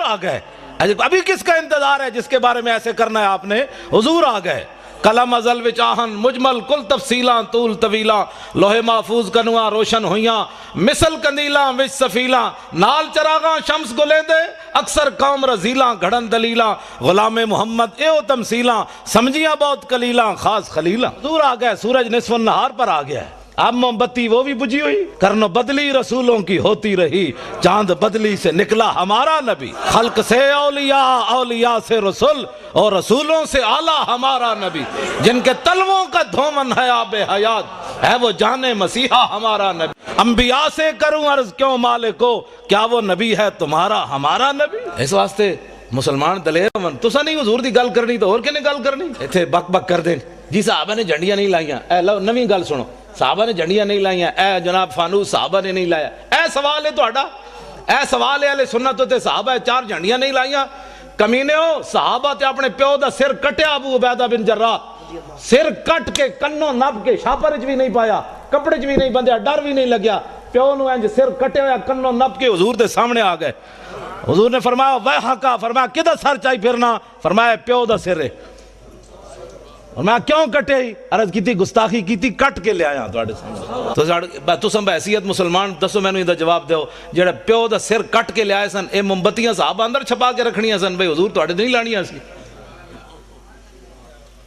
آ گئے. ابھی کس کا انتظار ہے جس کے بارے میں ایسے کرنا ہے آپ نے؟ حضور آ گئے. کلم ازل وچ آہن مجمل کل تفصیلاں طول طویلاں لوہے محفوظ کنواں روشن ہویاں مثل کندیلاں وچ سفیلاں نال چراغاں شمس گلیندے اکثر قوم رزیلاں گھڑن دلیلاں غلام محمد ایو تمثیلاں سمجھیاں بہت کلیلاں خاص خلیلاں. حضور آ گئے. سورج نصف النہار پر آ گیا ہے. اب موم بتی وہ بھی بجھی ہوئی. کرنو بدلی رسولوں کی ہوتی رہی چاند بدلی سے نکلا ہمارا نبی. خلق سے اولیاء اولیاء سے رسول اور رسولوں سے اعلیٰ ہمارا نبی. جن کے تلووں کا دھومن ہے آب حیات ہے وہ جانے مسیحا ہمارا نبی. انبیاء سے کروں عرض کیوں مالکو کیا وہ نبی ہے تمہارا ہمارا نبی. اس واسطے مسلمان دلیر من تسا نہیں حضور دی گل کرنی تو اور کنے گل کرنی. ایتھے بک بک کر دیں جی صحابہ نے جھنڈیاں نہیں لائیاں. اے لو نویں گل سنو. صحابہ نے جھنڈیاں نہیں لائیاں. اے جناب فانوس صحابہ نے نہیں لایا. اے سوال ہے تہاڈا. اے سوال ہے اہل سنت تے صحابہ 4 جھنڈیاں نہیں لائیاں. کمینیو صحابہ تے اپنے پیو دا سر کٹیا ابو عبیدہ بن جراح. سر کٹ کے کنوں نب کے شاپر وچ بھی نہیں پایا کپڑے وچ بھی نہیں بندھیا ڈر بھی نہیں لگیا. پیو نو انج سر کٹے ہویا کنوں نب کے حضور دے سامنے آ گئے. حضور نے فرمایا ویحکا. فرمایا کدھر سر چاہی پھرنا؟ فرمایا پیو دا سر ہے. فرمایا کیوں کٹے ہی؟ عرض کیتی گستاخی کیتی کٹ کے لے آیا تواڈے سامنے. تو سم حیثیت مسلمان دسو مینوں ایندا جواب دیو جڑا پیو دا سر کٹ کے لے آئے سن اے موم بتیاں صحابہ اندر چھپا کے رکھنیاں سن بھئی حضور تواڈے نہیں لانیاں سی.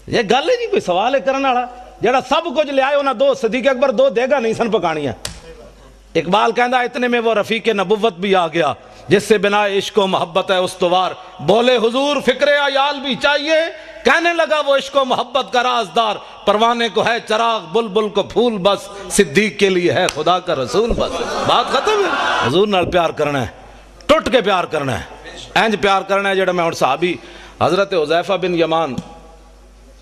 یہ گل ہے جی کوئی سوال ہے کرن والا. جڑا سب کچھ لے آئے انہاں 2 صدیق اکبر 2 دیگا نہیں سن پکانیاں. اقبال کہندا اتنے میں وہ رفیق نبوت بھی آ گیا جس سے بنا عشق و محبت ہے استوار. بولے حضور فکر عیال بھی چاہیے کہنے لگا وہ عشق و محبت کا رازدار. پروانے کو ہے چراغ بلبل کو پھول بس صدیق کے لیے ہے خدا کا رسول بس. بات ختم ہے. حضور نال پیار کرنا ہے ٹوٹ کے پیار کرنا ہے انج پیار کرنا ہے. جڑا میں ہن صحابی حضرت حذیفہ بن یمان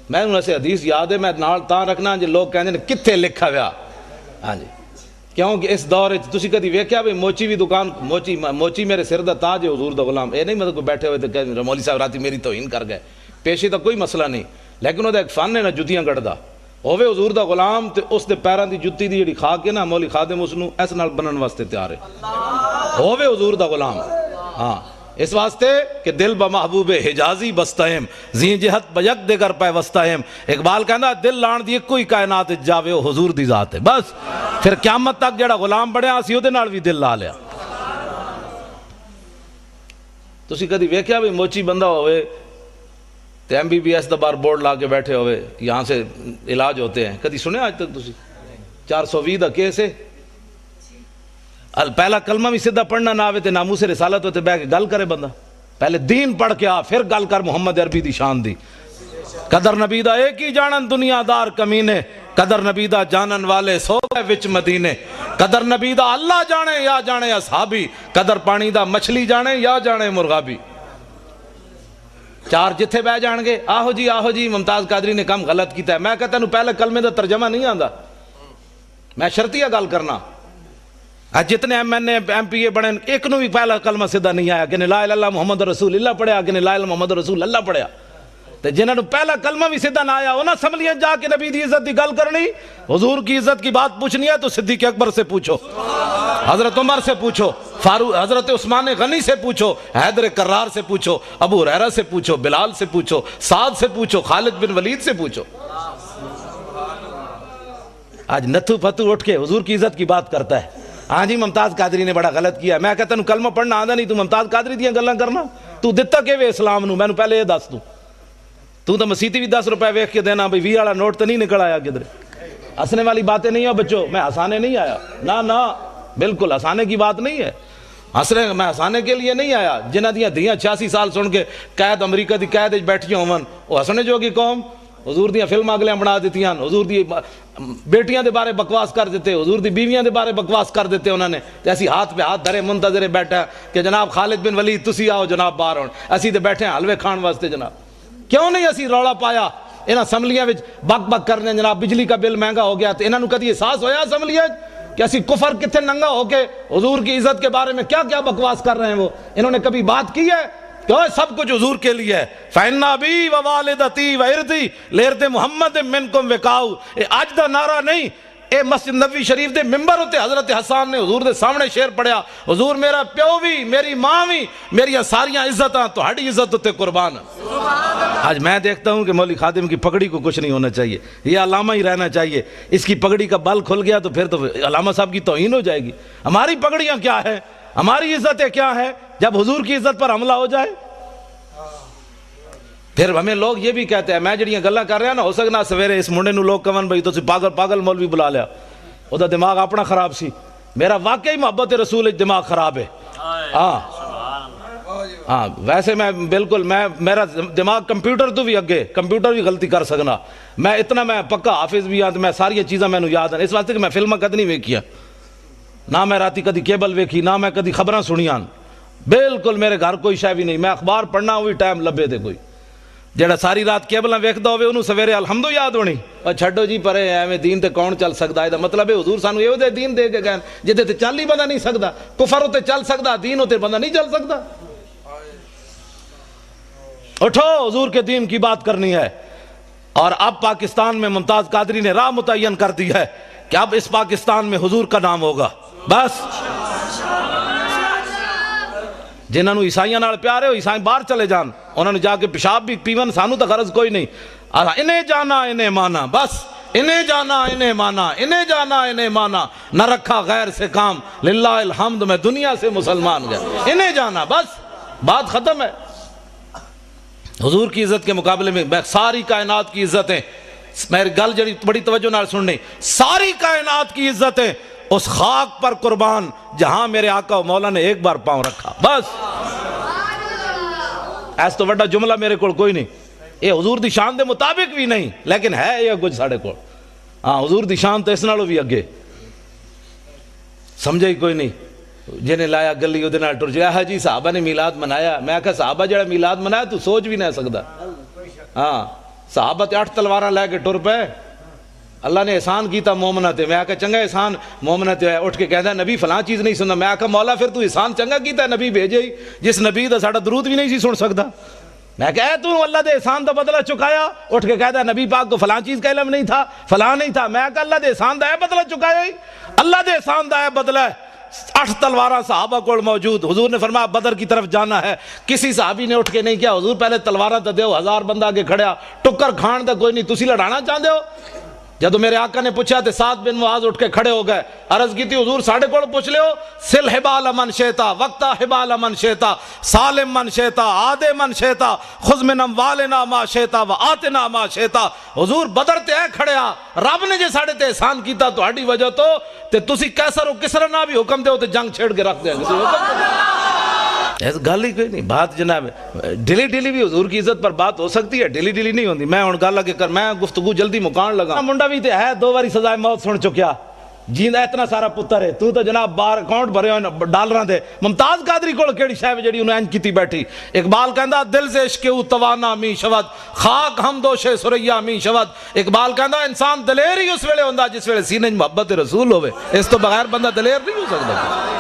میں انہوں سے حدیث یاد ہے میں نال تاں رکھنا جی لوگ کہندے نے کتھے لکھا ہوا. ہاں جی کیونکہ اس دور تسی کدی ویکھیا بھی موچی بھی دکان موچی میرے سر دا تاج ہے حضور دا غلام. اے نہیں مطلب کوئی بیٹھے ہوئے تو کہ مولوی صاحب راتی میری توہین کر گئے. پیشے دا کوئی مسئلہ نہیں لیکن وہ ایک فن ہے نا جتیاں گڑدا ہوے حضور دا غلام تے اس دے پیراں دی جُتی دی جڑی خاک ہے نا مولوی خادم اس نو اس نال بنن واسطے تیار ہے. ہوے حضور دا غلام. ہاں اس واسطے کہ دل بمحبوب حجازی بستہم زین جہت بیک دیگر پہ وستہم. اقبال کہندا دل لان دی کوئی کائنات جاوے او حضور دی ذات ہے. بس پھر قیامت تک جڑا غلام بنیا اسی اودے نال بھی دل لا لیا. تسی کدی ویکھیا بھی موچی بندہ ہوئے تے MBBS دا بار بورڈ لا کے بیٹھے ہوئے یہاں سے علاج ہوتے ہیں کدی سنے آج تک تسی؟ 420 دا کیس ہے. پہلا کلمہ بھی سیدھا پڑھنا نہ آوے تے ناموس رسالت ہوتے بے کے گل کرے بندہ. پہلے دین پڑھ کے آ پھر گل کر محمد عربی دی شان دی. قدر نبی دا ایک ہی جانن دنیا دار کمینے قدر نبی دا جانن والے سو گئے وچ مدینے. قدر نبی دا اللہ جانے یا جانے اصحابی قدر پانی دا مچھلی جانے یا جانے مرغابی. 4 جتھے بہ جان گے آہو جی ممتاز قادری نے کم غلط کیتا ہے. میں کہتا ہوں پہلے کلمے دا ترجمہ نہیں آندا. میں شرطیہ گل کرنا جتنے MNA MPA بڑے ایک نو بھی پہلا کلمہ سیدھا نہیں آیا کہ لا الہ الا اللہ محمد رسول اللہ پڑھیا کہ لا الہ الا محمد رسول اللہ پڑھیا. تے جنہاں نو پہلا کلمہ بھی سیدھا نہ آیا انہاں اسمبلیاں جا کے نبی دی عزت دی گل کرنی حضور کی عزت کی بات پوچھنی ہے تو صدیق اکبر سے پوچھو حضرت عمر سے پوچھو حضرت عثمان غنی سے پوچھو حیدر کرار سے پوچھو ابو ہریرہ سے پوچھو بلال سے پوچھو سعد سے پوچھو خالد بن ولید سے پوچھو. آج نتھو پھتو اٹھ کے حضور کی عزت کی بات کرتا ہے. ہاں جی ممتاز قادری نے بڑا غلط کیا. میں کہتا ہوں کلمہ پڑھنا آندا نہیں تو ممتاز قادری دیاں گلاں کرنا. تو دتا کہ وے اسلام نو مینوں پہلے یہ دس. تو مسیتی بھی 10 روپے ویکھ کے دینا بھئی 20 والا نوٹ تو نہیں نکل آیا کدھر. ہنسنے والی باتیں نہیں ہیں بچوں. میں ہنسانے نہیں آیا نہ بالکل ہنسانے کی بات نہیں ہے. میں ہنسانے کے لیے نہیں آیا. جنہ دیاں دھیاں 86 سال سن کے قید امریکہ دی قید بیٹھیاں ہون وہ ہسنے جوگی قوم. حضور دیاں فلم اگلیاں بنا دیتیاں. حضور دی بیٹیاں دے بارے بکواس کر دیتے. حضور دی بیویاں دے بارے بکواس کر دیتے انہوں نے. ایسی ہاتھ پہ ہاتھ دھرے منتظر بیٹھا کہ جناب خالد بن ولید تسی آؤ جناب باہر ہون. اسی تے بیٹھے ہیں حلوے کھان واسطے. جناب کیوں نہیں اسی رولا پایا انہاں اسمبلیاں وچ بک بک کرنے جناب بجلی کا بل مہنگا ہو گیا. تو انہاں نو کدی احساس ہویا اسمبلیاں کہ اسی کفر کتنے ننگا ہو کے حضور کی عزت کے بارے میں کیا کیا بکواس کر رہے ہیں. وہ انہوں نے کبھی بات کی ہے کہ سب کچھ حضور کے لیے ہے. فَإِنَّ أَبِي وَوَالِدَتِي وَإِرْضِي لِإِرْضِ مُحَمَّدٍ مِّنْكُمْ وِقَاءُ. آج دا نعرہ نہیں اے مسجد نبوی شریف دے ممبر ہوتے حضرت حسان نے حضور دے سامنے شعر پڑھیا، حضور میرا پیو بھی، میری ماں بھی، میری ساریاں عزتاں تہاڈی عزت تے قربان۔ آج میں دیکھتا ہوں کہ مولوی خادم کی پگڑی کو کچھ نہیں ہونا چاہیے، یہ علامہ ہی رہنا چاہیے، اس کی پگڑی کا بل کھل گیا تو پھر تو علامہ صاحب کی توہین ہو جائے گی۔ ہماری پگڑیاں کیا ہے، ہماری عزتیں کیا ہے جب حضور کی عزت پر حملہ ہو جائے؟ پھر ہمیں لوگ یہ بھی کہتے ہیں، میں جڑیاں گلاں کر رہا ہوں نا، ہو سکنا سویرے اس منڈے نو لوگ کہن بھائی تسی پاگل مولوی بلا لیا، او دا دماغ اپنا خراب سی، میرا واقعی محبت رسول دماغ خراب ہے۔ ہاں ویسے میں بالکل میرا دماغ کمپیوٹر تو بھی اگے، کمپیوٹر بھی غلطی کر سکنا، میں اتنا میں پکا حافظ بھی ہاں، میں ساری چیزاں میں یاد ہیں، اس واسطے کہ میں فلماں کد نہیں ویکھیاں، نہ میں راتی کدی کیبل ویکھی، نہ میں کدی خبراں سنیاں، بالکل میرے گھر کوئی شے بھی نہیں، میں اخبار پڑھنا ہوئی ٹائم لبے تے کوئی جڑا ساری رات کیبلاں ویکھدا ہوے انہوں سویرے الحمد یاد ہونی، اور چھڈو جی پرے ایویں دین تے کون چل سکدا، دا مطلب ہے حضور سانو ایہو جے دین دے کے گئے جدے تے چل ہی بندہ نہیں سکدا، کفر تے چل سکدا، دین تے بندہ نہیں چل سکدا۔ اٹھو حضور کے دین کی بات کرنی ہے۔ اور اب پاکستان میں ممتاز قادری نے راہ متعین کر دی ہے کہ اب اس پاکستان میں حضور کا نام ہوگا، بس جنہاں نو عیسائیاں نال پیار ہے وہ عیسائی باہر چلے جان، انہوں نے جا کے پیشاب بھی پیون، سانو تو غرض کوئی نہیں، انہیں جانا انہیں مانا، بس انہیں جانا انہیں مانا، انہیں جانا انہیں مانا، نہ رکھا غیر سے کام، للہ الحمد میں دنیا سے مسلمان گیا، انہیں جانا، بس بات ختم ہے۔ حضور کی عزت کے مقابلے میں ساری کائنات کی عزتیں، میری گل جڑی بڑی توجہ نال سننی، ساری کائنات کی عزتیں اس خاک پر قربان جہاں میرے آقا و مولا نے ایک بار پاؤں رکھا، بس ایس تو بڑا جملہ میرے کو کوئی نہیں، یہ حضور دی شان دے مطابق بھی نہیں، لیکن ہے یہ کچھ ساڑھے کو، ہاں حضور دی شان تو اس نالوں بھی اگے، سمجھے ہی کوئی نہیں، جنہیں لایا گلی ادھے نال ٹر جایا جی صحابہ نے میلاد منایا، میں کہا صحابہ جڑا میلاد منایا تو سوچ بھی نہیں سکتا، ہاں صحابہ تے 8 تلواراں لے کے ٹر پے، اللہ نے احسان کیتا مومنہ تے، میں کہا چنگا احسان مومنہ تے اٹھ کے کہتا ہے نبی فلاں چیز نہیں سننا، میں کہا مولا پھر تو احسان چنگا کیتا ہے نبی بھیجے ہی، جس نبی دا ساڑا درود بھی نہیں سی سن سکتا، میں کہا تو اللہ دے احسان دا بدلہ چکایا، اٹھ کے کہتا ہے نبی پاک کو فلاں چیز کا علم نہیں تھا، فلاں نہیں تھا، میں کہا اللہ دے احسان دا ہے بدلہ چکایا ہی، اللہ دے احسان دا ہے بدلہ ہے۔ 8 تلواراں صحابہ کو موجود، حضور نے فرمایا بدر کی طرف جانا ہے، کسی صحابی نے اٹھ کے نہیں کیا حضور پہلے تلواراں تے دیو، 1000 بندہ آگے کھڑیا، ٹکر کھان دا کوئی نہیں، تسی لڑانا چاہتے ہو؟ جدو میرے آقا نے پوچھا تے سعد بن معاذ اٹھ کے کھڑے ہو گئے، عرض کی تھی حضور ساڑھے کوڑ پوچھ لے ہو، سل حبال من شیطا وقتا حبال من شیطا سالم من شیطا عادے من شیطا خذ من اموالنا ما شیطا و آتنا ما شیطا، حضور بدر تے ہے کھڑیا، رب نے جے ساڑھے تے احسان کیتا تو ہاڑی وجہ تو تے تسی کیسر و کسر نہ بھی حکم دے ہو تے جنگ چھیڑ کے رکھ دیں گے، ایسا گل ہی کوئی نہیں، بات جناب ڈیلی ڈیلی بھی حضور کی عزت پر بات ہو سکتی ہے، ڈیلی ڈیلی نہیں ہوندی، میں ہن گل لگے کر میں گفتگو جلدی مکان لگا، منڈا بھی تے ہے 2 باری سزائے موت سن چکیا، جیندہ اتنا سارا پتر ہے، تو جناب بار اکاؤنٹ بھرے ہوئے ڈالراں دے، ممتاز قادری کول کیڑی شے جڑی انہوں انج کیتی بیٹھی، اقبال کہندا دل سے عشق او توانا می شود خاک ہم دوش سریا می شود، اقبال کہندا انسان دلیر ہی اس ویلے ہوندا جس ویلے سینے محبت رسول ہوئے، اس تو بغیر بندہ دلیر نہیں ہو سکتا۔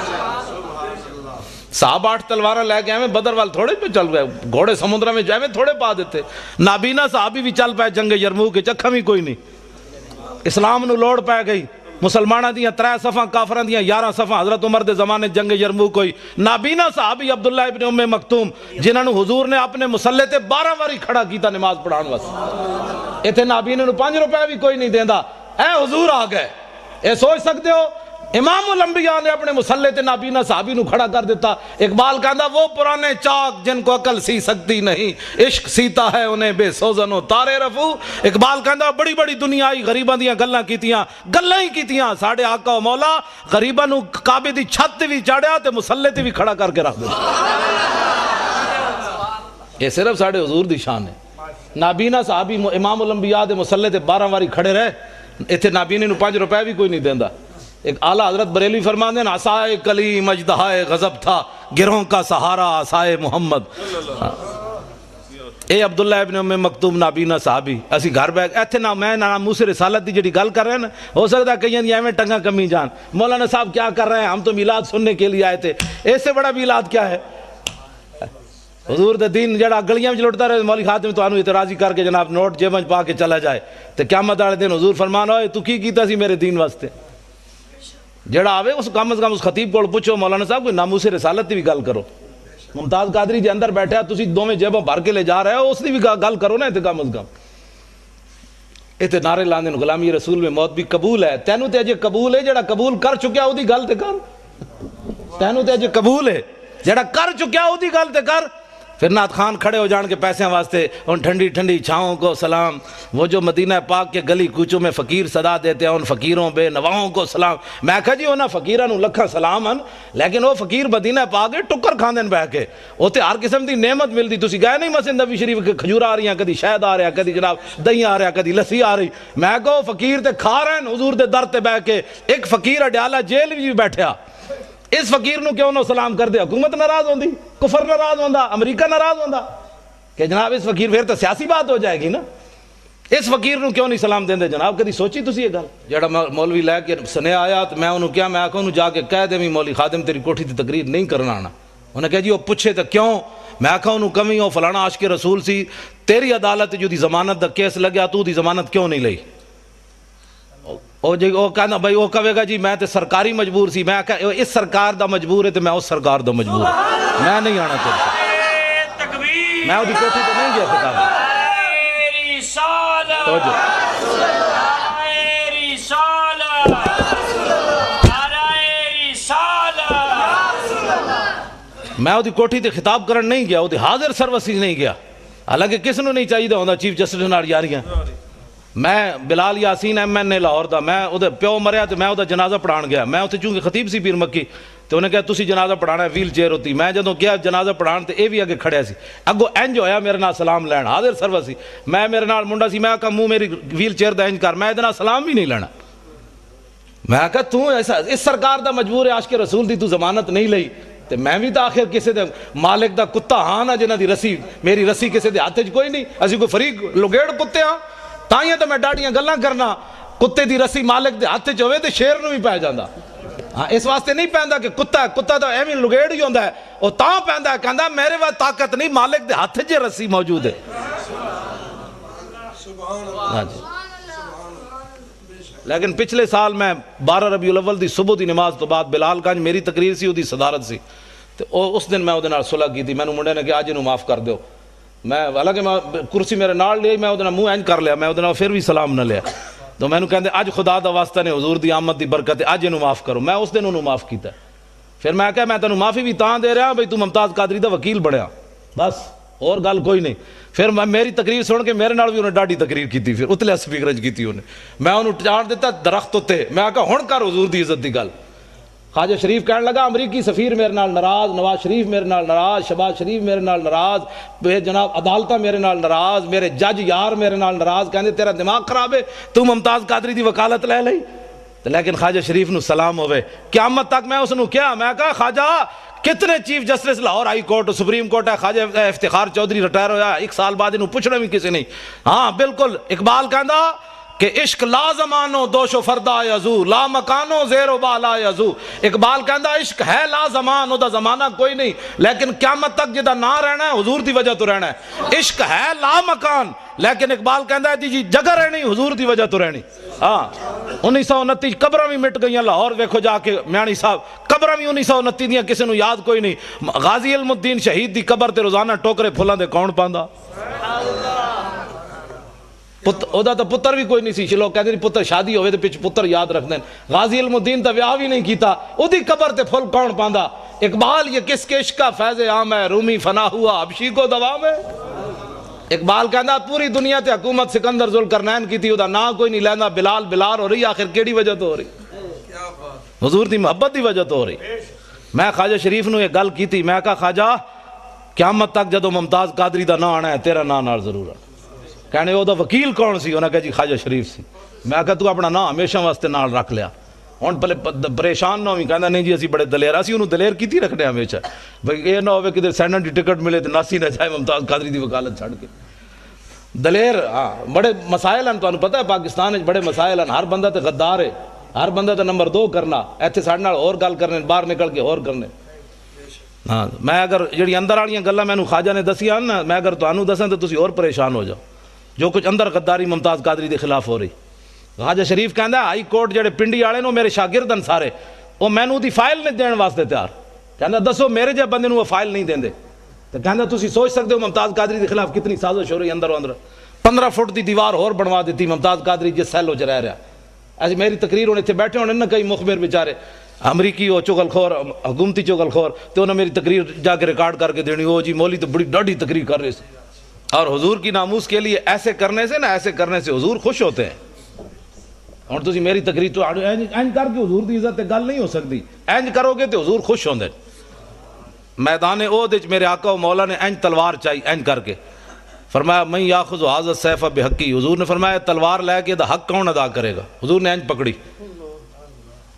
صحابہ 8 تلوارہ لے کے آئے بدر وال تھوڑے پہ چل گئے، گھوڑے سمندرہ میں جائے تھوڑے پا دیتے، نابینا صحابی بھی چل پائے جنگ یرموک کے چکھا بھی کوئی نہیں، اسلام نو لوڑ پہ گئی، مسلمانہ دیاں 3 صفحہ کافران دیاں 11 صفحہ، حضرت عمر دے زمانے جنگ یرموک کوئی، نابینا صحابی عبداللہ ابن ام مکتوم جنہاں نو حضور نے اپنے مسلح تے 12 واری کھڑا کیتا نماز پڑھان واسطے، ایتھے نابینا نو 5 روپے بھی کوئی نہیں دیندا، اے حضور آ گئے، اے سوچ سکتے ہو امام الانبیاء نے اپنے مسلح تے نابینا صحابی نو کھڑا کر دیتا، اقبال کہندا وہ پرانے چاک جن کو عقل سی سکتی نہیں، عشق سیتا ہے انہیں بے سوزن و تارے رفو، اقبال کہندا بڑی بڑی دنیا آئی غریباں دیاں گلاں ہی کیتیاں، ساڑھے آقا و مولا غریباں نو کعبے دی چھت تے بھی چاڑیا تے مسلح تے بھی کھڑا کر کے رکھ دیتا، یہ صرف ساڑھے حضور دی شان ہے۔ نابینا صحابی امام الانبیاء دے مسلح تے 12 واری کھڑے رہے، ایتھے نابینے نو 5 روپے بھی کوئی نہیں دیندا۔ ایک اعلیٰ حضرت بریلوی فرماتے ہیں عصائے کلیم اژدہائے غضب تھا گروہوں کا سہارا عصائے محمد، اے عبداللہ ابن ام مکتوم نابینا صحابی، اسی گھر بیٹھ ایتھے نہ میں نہ موسیٰ رسالت دی جڑی گل کر رہے ہیں نا، ہو سکتا ہے کہیں دی ایویں ٹنگا کمی جان، مولانا صاحب کیا کر رہے ہیں، ہم تو میلاد سننے کے لیے آئے تھے، اس سے بڑا میلاد کیا ہے؟ حضور دے دین جڑا گلیاں وچ لٹدا رہے مولوی خادم تانوں اعتراضی کر کے جناب نوٹ جیب وچ پا کے چلا جائے تے قیامت والے دن حضور فرمان ہوئے تو کی کیتا سی میرے دین واسطے؟ جڑا آوے اس کم از کم اس خطیب کو پوچھو مولانا صاحب کوئی ناموس رسالت دی بھی گل کرو. ممتاز قادری جے اندر بیٹھا تسی دوویں جیباں بھر کے لے جا رہے ہو اس دی بھی گل کرو نا. تے کم از کم تے نعرے لاندے غلامی رسول میں موت بھی قبول ہے. تینوں تے اجے قبول ہے جڑا قبول کر چکیا او دی گل تے کر. تینوں تے اجے قبول ہے جڑا کر چکیا او دی گل تے کر. پھر نعت خان کھڑے ہو جان کے پیسے واسطے ان ٹھنڈی ٹھنڈی چھاؤں کو سلام. وہ جو مدینہ پاک کے گلی کوچوں میں فقیر صدا دیتے ہیں ان فقیروں بے نواؤں کو سلام. میں کہا جی انہاں فقیراں نوں لکھاں سلام ہیں لیکن وہ فقیر مدینہ پاک کے ٹکر کھاندے بہ کے اوتے ہر قسم دی نعمت ملدی. تسی گئے نہیں مسجد نبوی شریف کے کھجورا آ رہی ہیں کدی شہد آ رہا کدی جناب دہی آ رہا کدی لسی آ رہی. میں کہو فقیر تے کھا رہے ہیں حضور دے در تے بہ کے. ایک فقیر اڈیالہ جیل وچ بھی بیٹھا اس فقیر نو کیوں نہ سلام کر دے؟ حکومت ناراض ہوندی, کفر ناراض ہوندا, امریکہ ناراض ہوندا کہ جناب اس فقیر پھر تو سیاسی بات ہو جائے گی نا. اس فقیر نو کیوں نہیں سلام دیندے جناب؟ کدی سوچی تسی یہ گل؟ جڑا مولوی لے کے سنیا آیا تو میں انہوں کیا میں آکھا انہوں جا کے کہہ دے مولوی خادم تیری کوٹھی تے تقریر نہیں کرنا آنا. انہوں نے کہا جی وہ پوچھے تو کیوں؟ میں آکھا انہوں کمی ہو فلانا عاشق رسول سی تیری عدالت جو دی ضمانت دا کیس لگیا تو دی ضمانت کیوں نہیں لئی؟ وہ کہنا بھائی وہ کہے گا جی میں تے سرکاری مجبور سی. میں کہا اس سرکار دا مجبور ہے تو میں اس سرکار دا مجبور ہوں. میں نہیں آنا چاہتا, میں وہ کوٹھی تو نہیں گیا کتاب. میں وہ کوٹھی تے خطاب کرن نہیں گیا, وہ حاضر سروسی نہیں گیا. حالانکہ کس نو نہیں چاہیے ہوندہ چیف جسٹس نال یاریاں. میں بلال یاسین ایم این اے لاہور دا میں وہ پیو مریا تو میں وہ جنازہ پڑھان گیا. میں اتنے چونکہ خطیب سی پیر مکی تو انہیں کہا تسی جنازہ پڑھانا ہے ویل چیئر ہوتی. میں جدوں کیا جنازہ پڑھان تے اے بھی اگے کھڑیا سی اگو انج ہویا میرے نال سلام لین حاضر سرور سی. میں میرے نال منڈا سی میں کہا منہ میری ویل چیئر دا انج کر میں ادنا سلام بھی نہیں لینا. میں کہا تو ایسا اس سرکار دا مجبور ہے عاشق رسول دی تو ضمانت نہیں لئی تے میں بھی تو آخر کسی دے مالک دا کتا ہاں نا جنہ دی رسی میری رسی کسی دے ہاتھ کوئی نہیں. اسی کوئی فریق لگیڑ کتے ہاں تائیں تو میں ڈاڈیاں گلاں کرنا. کتے دی رسی مالک دے ہاتھ ہوئے تے شیر نو بھی پہ جاندا. ہاں اس واسطے نہیں پہندا کہ کتا تو ایویں لگیڑ ہی ہوندا ہے. وہ تاں پہندا ہے کہندا میرے واسطے طاقت نہیں مالک دے ہاتھ جے رسی موجود ہے. ہاں جی. لیکن پچھلے سال میں 12 ربیع الاول دی صبح دی نماز تو بعد بلال گنج میری تقریر سی دی صدارت سی تو اس دن میں وہ صلح کی تھی. میں منڈے نے کہا آج انہوں معاف کر دیو. میں حالانکہ میں کرسی میرے نال لی میں وہ منہ اینج کر لیا میں وہ پھر بھی سلام نہ لیا. تو میں نے کہتے اج خدا دا واسطہ نے حضور دی آمد دی برکت ہے اج انہوں معاف کرو. میں اس دن انہوں معاف کیتا. پھر میں کہا میں تینوں معافی بھی تاں دے رہا بھئی تو ممتاز قادری دا وکیل بڑھیا بس اور گل کوئی نہیں. پھر میں میری تقریر سن کے میرے نال بھی انہیں ڈاڈی تقریر کی تھی. پھر اتلے سپیکر کی تھی انہیں میں انہوں چاڑ دیتا درخت ہوتے. میں کہا ہن کر حضور دی عزت دی گل. خواجہ شریف کہنے لگا امریکی سفیر میرے نال ناراض, نواز شریف میرے نال ناراض, شہباز شریف میرے نال ناراض, جناب عدالتہ میرے نال ناراض, میرے جج یار میرے نال ناراض. کہندے تیرا دماغ خراب ہے تو ممتاز قادری دی وکالت لے لئی. لیکن خواجہ شریف نو سلام ہوئے قیامت تک. میں اس نو کیا میں کہا خواجہ کتنے chief justice Lahore high court supreme court ہے خواجہ افتخار چودھری ریٹائر ہویا 1 سال بعد انہوں پوچھنا بھی کسی نہیں. ہاں بالکل اقبال کہندا کہ عشق لا زمانو دوش و فردا یزو لا مکانو زیر و بالا یزو. اقبال کہندا عشق ہے لا زمان او دا زمانہ کوئی نہیں لیکن قیامت تک جدا نہ رہنا ہے حضور دی وجہ تو رہنا ہے. عشق ہے لا مکان لیکن اقبال کہندا ہے جی جگہ رہنی حضور دی وجہ تو رہنی. ہاں 1929 قبراں بھی مٹ گئیاں لاہور ویکھو جا کے میانی صاحب قبراں بھی 1929 دیاں کسی نو یاد کوئی نہیں. غازی علم الدین شہید دی قبر تے روزانہ ٹوکرے پھلاں دے کون پاندا. اودا تو پتر بھی کوئی نہیں سی. لوگ کہتے ہیں پتر شادی ہوئے تو پچھ پتر یاد رکھ دیں. غازی علم الدین تو ویاہ بھی نہیں کیتا او دی قبر تے پھل کون پاندا. اقبال یہ کس کے عشق کا فیض عام ہے رومی فنا ہوا حبشی کو دوام ہے. اقبال کہندا پوری دنیا تے حکومت سکندر ذوالقرنین کی تھی او دا نا کوئی نہیں لیندا. بلال بلال ہو رہی آخر کیڑی وجہ تو ہو رہی حضور دی محبت دی وجہ تو ہو رہی. میں خواجہ شریف نو یہ گل کی تھی. میں کہا خواجہ قیامت تک جدو ممتاز قادری دا نا آنا ہے تیرا نا نال ضرور آنا. کہنے وہ دا وکیل کون سی؟ انہوں نے کہا جی خواجہ شریف سی. میں کہا تو اپنا نا ہمیشہ واسطے نال رکھ لیا. ہن پہلے پریشان نہ ہوئی کہنا نہیں جی اسی بڑے دلیر اسی انہوں دلیر کیتی رکھنے ہمیشہ بھئی یہ نہ ہوئے کدھر سینٹ دی ٹکٹ ملے تو ناسی نہ جائے ممتاز قادری دی وکالت چھڑ کے. دلیر ہاں بڑے مسائل ہیں. تو انہوں پتہ ہے پاکستان بڑے مسائل ہیں. ہر بندہ تے غدار ہے ہر بندہ تے نمبر 2 کرنا ایتھے ساڑھے نال اور گل کرنے باہر نکل کے اور کرنے. ہاں میں اگر جڑی اندر والیاں گلاں مینوں خواجہ نے دسیاں نا، میں اگر تانوں دساں تو تسی اور پریشان ہو جاؤ، جو کچھ اندر غداری ممتاز قادری دے خلاف ہو رہی۔ خواجہ شریف کہندا ہائی کورٹ جڑے پنڈی والے نو میرے شاگرد ہیں سارے، وہ مینوں دی فائل نہیں دین واسطے تیار، کہندا دسو میرے جے بندے نو وہ فائل نہیں دیندے، تو کہندا تسی سوچ سکتے ہو ممتاز قادری دے خلاف کتنی سازش ہو رہی اندر و اندر۔ 15 فٹ دی دیوار اور بنوا دیتی ممتاز قادری جس سیلو چ رہ رہا۔ ایسی میری تقریر ہونے تھے بیٹھے ہونے نا کئی مخبر بیچارے امریکی ہو چغل خور حکومتی چغل خور، تو انہوں نے میری تقریر جا کے ریکارڈ کر کے دینی، وہ جی مولوی تو بڑی ڈاڑھی تقریر کر رہے تھے۔ اور حضور کی ناموس کے لیے ایسے کرنے سے نا، ایسے کرنے سے حضور خوش ہوتے ہیں۔ اور تسی میری تقریر تو اینج کر کے حضور دی عزت گل نہیں ہو سکتی، اینج کرو گے تو حضور خوش ہوندے۔ میدان احد وچ میرے آقا و مولا نے اینج تلوار چاہی، اینج کر کے فرمایا من یاخذ ھذا السیف بحقی، حضور نے فرمایا تلوار لے کے دا حق کون ادا کرے گا؟ حضور نے اینج پکڑی۔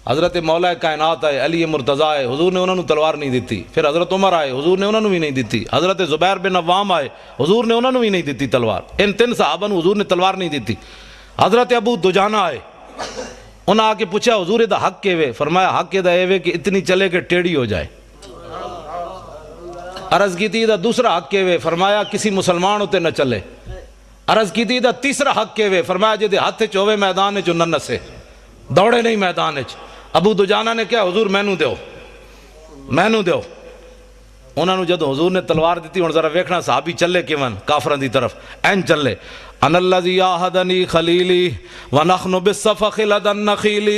حضرت مولا کائنات آئے، علی مرتضیٰ آئے، حضور نے انہوں نے تلوار نہیں دیتی۔ پھر حضرت عمر آئے، حضور نے انہوں نے بھی نہیں دیتی۔ حضرت زبیر بن عوام آئے، حضور نے انہوں نے بھی نہیں دیتی تلوار۔ ان 3 صحابہ نے حضور نے تلوار نہیں دیتی۔ حضرت ابو دجانہ آئے، انہوں نے آ کے پوچھا حضور دا حق کے وے؟ فرمایا حق دا اے وے کہ اتنی چلے کہ ٹیڑھی ہو جائے۔ عرض کی تھی دا دوسرا حق کے وے؟ فرمایا کسی مسلمان ہوتے نہ چلے۔ عرض کی تھی دا تیسرا حق کے وے؟ فرمایا جے دے ہاتھ چ ہوے میدان چ نہ نسے، دوڑے نہیں میدان چ۔ ابو دجانہ نے کہا حضور مینوں دیو، مینوں دیو۔ انہوں نے جدو حضور نے تلوار دیتی، ہن ذرا ویکھنا صحابی چلے کیون کافراں دی طرف، این چلے۔ ان الذی عاہدنی خلیلی ونحن بالصفخ لدى النخیل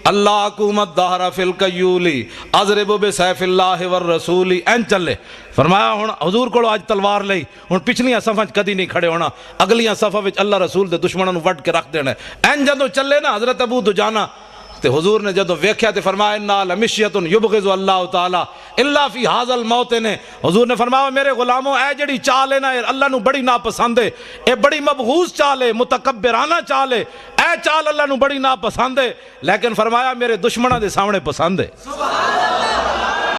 اللہ حکومت دہر فی القیول اضرب بسیف اللہ والرسول، این چلے۔ فرمایا ہن حضور کو آج تلوار لئی، ہن پچھلیاں صفاں کدی نہیں کھڑے ہونا، اگلیاں صفاں وچ اللہ رسول دے دشمناں نوں وڈ کے رکھ دینا۔ این جدو چلے نا حضرت ابو دجانہ تے حضور نے جدو ویکھیا تے فرمایا انا لمشیۃ یبغض اللہ تعالی الا فی ھذا الموطن، حضور نے فرمایا میرے غلاموں اے جڑی چال ہے نا اللہ نو بڑی ناپسند ہے، اے بڑی مبغوض چال ہے، متکبرانہ چال ہے، اے چال اللہ نو بڑی ناپسند ہے، لیکن فرمایا میرے دشمناں دے سامنے پسند ہے۔